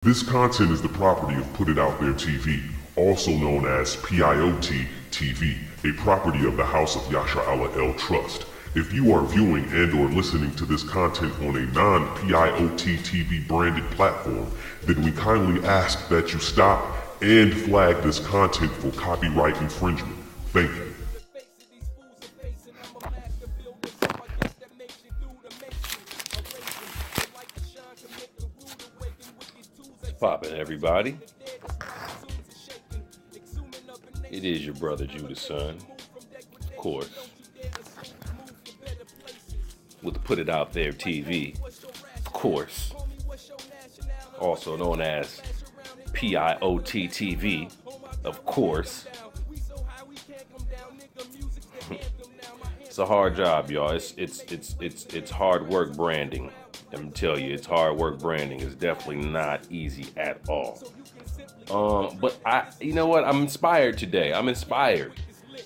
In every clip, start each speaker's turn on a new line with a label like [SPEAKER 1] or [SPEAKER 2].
[SPEAKER 1] This content is the property of Put It Out There TV, also known as PIOT TV, a property of the House of Yasha Allah El Trust. If you are viewing and or listening to this content on a non-PIOT TV branded platform, then we kindly ask that you stop and flag this content for copyright infringement. Thank you.
[SPEAKER 2] Poppin', everybody. It is your brother JudahSon, of course, with Put It Out There TV, of course, also known as PIOT TV, of course. It's a hard job, y'all. It's hard work branding. Let me tell you, it's hard work branding. It's definitely not easy at all. But you know what? I'm inspired today. I'm inspired.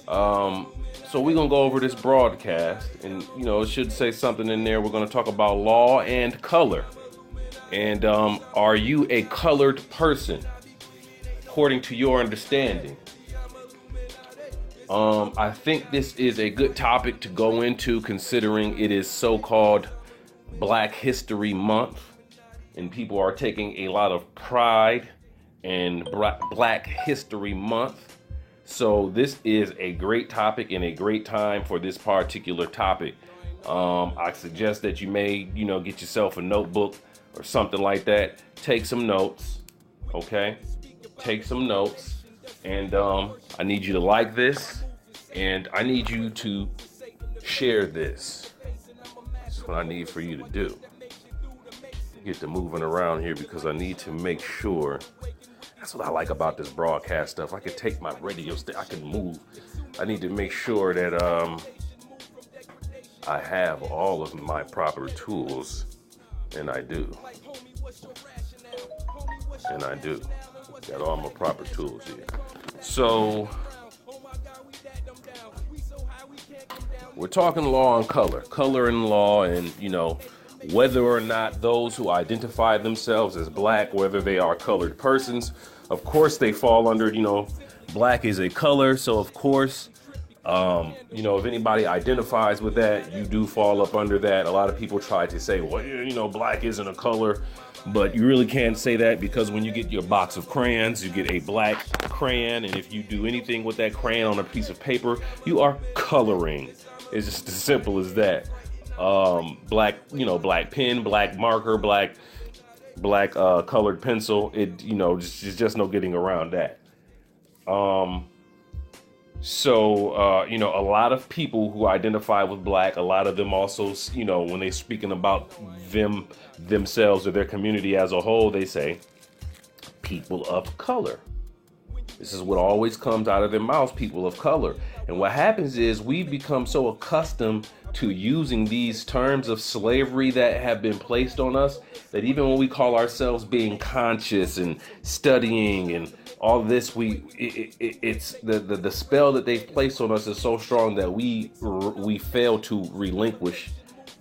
[SPEAKER 2] So we're gonna go over this broadcast, and it should say something in there. We're gonna talk about law and color. And are you a colored person, according to your understanding? I think this is a good topic to go into, considering it is so-called Black History Month, and people are taking a lot of pride in Black History Month. So this is a great topic and a great time for this particular topic. I suggest that you may, get yourself a notebook or something like that. Take some notes, okay? Take some notes, and I need you to like this, and I need you to share this. What I need for you to do. Get to moving around here because I need to make sure. That's what I like about this broadcast stuff. I can take my radio I can move. I need to make sure that I have all of my proper tools, and I do. Got all my proper tools here. So we're talking law and color and law, and whether or not those who identify themselves as black, whether they are colored persons, of course they fall under, black is a color. So of course, if anybody identifies with that, you do fall up under that. A lot of people try to say, well, black isn't a color, but you really can't say that, because when you get your box of crayons, you get a black crayon, and if you do anything with that crayon on a piece of paper, you are coloring. It's just as simple as that. Black pen, black marker, black colored pencil. There's just no getting around that. So a lot of people who identify with black, a lot of them also, when they're speaking about themselves or their community as a whole, they say people of color. This is what always comes out of their mouths, people of color. And what happens is we've become so accustomed to using these terms of slavery that have been placed on us that even when we call ourselves being conscious and studying and all this, it's the spell that they've placed on us is so strong that we fail to relinquish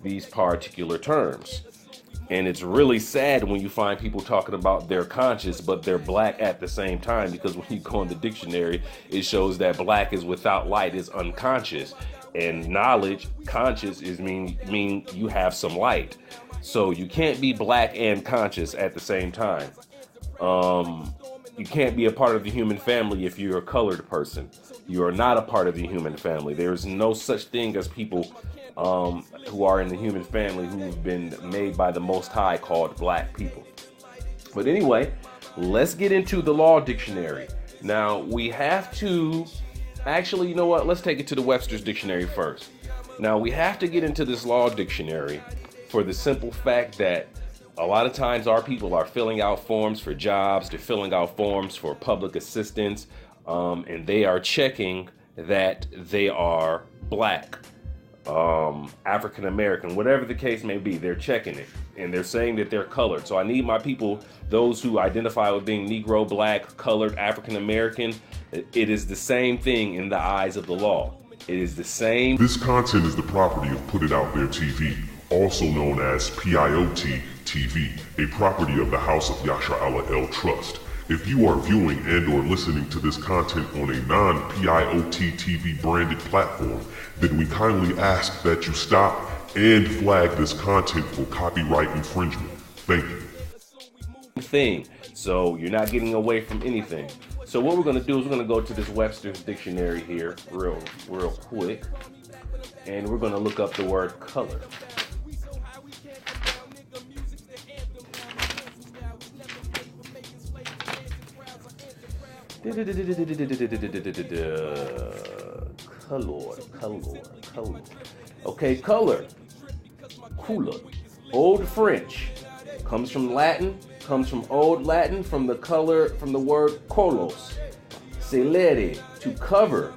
[SPEAKER 2] these particular terms. And it's really sad when you find people talking about they're conscious, but they're black at the same time, because when you go in the dictionary, it shows that black is without light, is unconscious. And knowledge, conscious, is mean you have some light. So you can't be black and conscious at the same time. You can't be a part of the human family if you're a colored person. You are not a part of the human family. There is no such thing as people who are in the human family who've been made by the Most High, called black people. But anyway, let's get into the law dictionary. Now, we have to, actually, you know what? Let's take it to the Webster's dictionary first. Now, we have to get into this law dictionary for the simple fact that a lot of times our people are filling out forms for jobs, they're filling out forms for public assistance, and they are checking that they are black, African American, whatever the case may be. They're checking it, and they're saying that they're colored. So I need my people, those who identify with being Negro, black, colored, African American, it is the same thing in the eyes of the law. It is the same.
[SPEAKER 1] This content is the property of Put It Out There TV, also known as PIOT TV, a property of the House of Yasharallah Trust. If you are viewing and or listening to this content on a non-PIOT TV branded platform, then we kindly ask that you stop and flag this content for copyright infringement. Thank you.
[SPEAKER 2] So you're not getting away from anything. So what we're going to do is we're going to go to this Webster's dictionary here real quick, and we're going to look up the word color. Color. Okay, color. Couleur. Old French. Comes from Latin. Comes from Old Latin, from the word colos. Celere, to cover.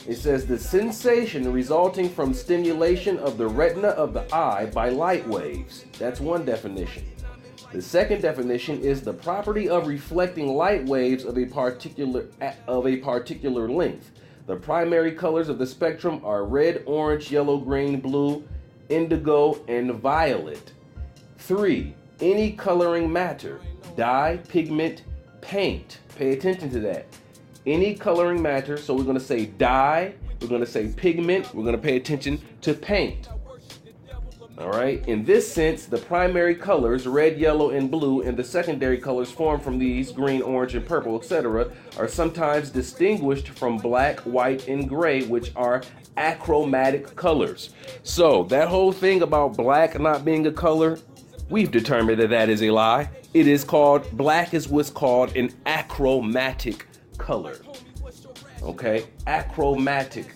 [SPEAKER 2] It says the sensation resulting from stimulation of the retina of the eye by light waves. That's one definition. The second definition is the property of reflecting light waves of a particular length. The primary colors of the spectrum are red, orange, yellow, green, blue, indigo, and violet. 3. Any coloring matter, dye, pigment, paint. Pay attention to that. Any coloring matter, so we're going to say dye, we're going to say pigment, we're going to pay attention to paint. All right, in this sense, the primary colors, red, yellow, and blue, and the secondary colors formed from these, green, orange, and purple, etc., are sometimes distinguished from black, white, and gray, which are achromatic colors. So that whole thing about black not being a color, we've determined that that is a lie. It is called, black is what's called an achromatic color. Okay, achromatic.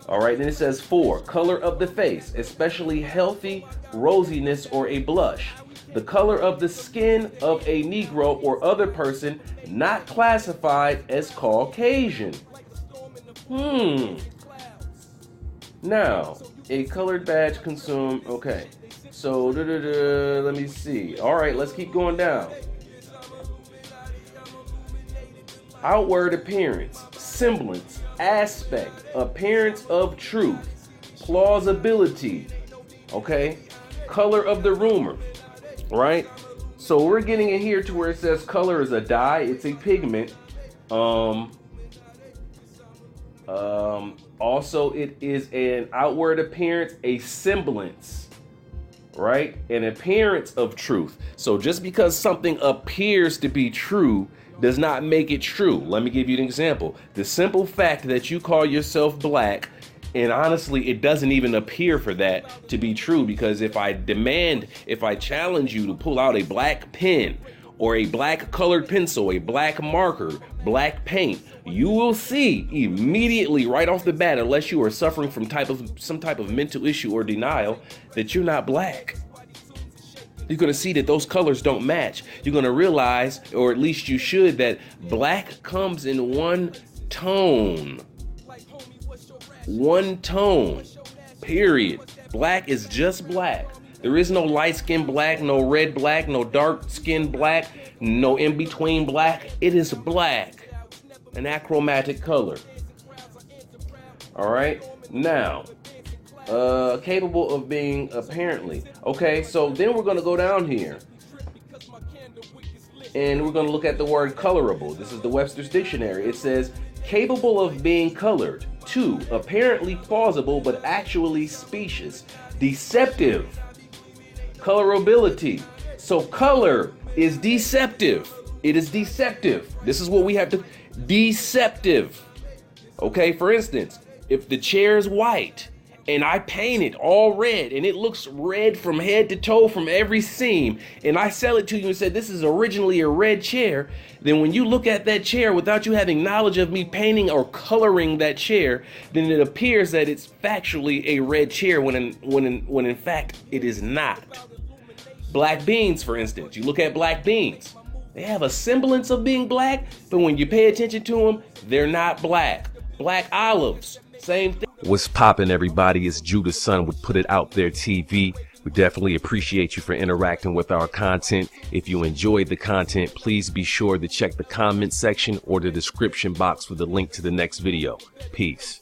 [SPEAKER 2] All right, then it says 4, color of the face, especially healthy rosiness or a blush. The color of the skin of a Negro or other person not classified as Caucasian. Now, a colored badge consumed, okay. So, let me see. All right, let's keep going down. Outward appearance, semblance, aspect, appearance of truth, plausibility, okay? Color of the rumor, right? So we're getting it here to where it says color is a dye, it's a pigment. Also, it is an outward appearance, a semblance, right? An appearance of truth. So just because something appears to be true does not make it true. Let me give you an example. The simple fact that you call yourself black, and honestly, it doesn't even appear for that to be true, because if I challenge you to pull out a black pen or a black colored pencil, a black marker, black paint, you will see immediately right off the bat, unless you are suffering from some type of mental issue or denial, that you're not black. You're going to see that those colors don't match. You're going to realize, or at least you should, that black comes in one tone. One tone, period. Black is just black. There is no light-skinned black, no red black, no dark-skinned black, no in-between black. It is black, an achromatic color. All right, now, capable of being apparently. Okay, so then we're going to go down here and we're going to look at the word colorable. This is the Webster's dictionary. It says capable of being colored. 2, apparently plausible but actually specious. Deceptive. Colorability. So color is deceptive. It is deceptive. This is what we have to, deceptive. Okay, for instance, if the chair is white and I paint it all red and it looks red from head to toe from every seam, and I sell it to you and say this is originally a red chair, then when you look at that chair without you having knowledge of me painting or coloring that chair, then it appears that it's factually a red chair when in fact it is not. Black beans, for instance, you look at black beans. They have a semblance of being black, but when you pay attention to them, they're not black. Black olives, same thing.
[SPEAKER 3] What's poppin', everybody? It's JudahSon with Put It Out There TV. We definitely appreciate you for interacting with our content. If you enjoyed the content, please be sure to check the comment section or the description box for the link to the next video. Peace.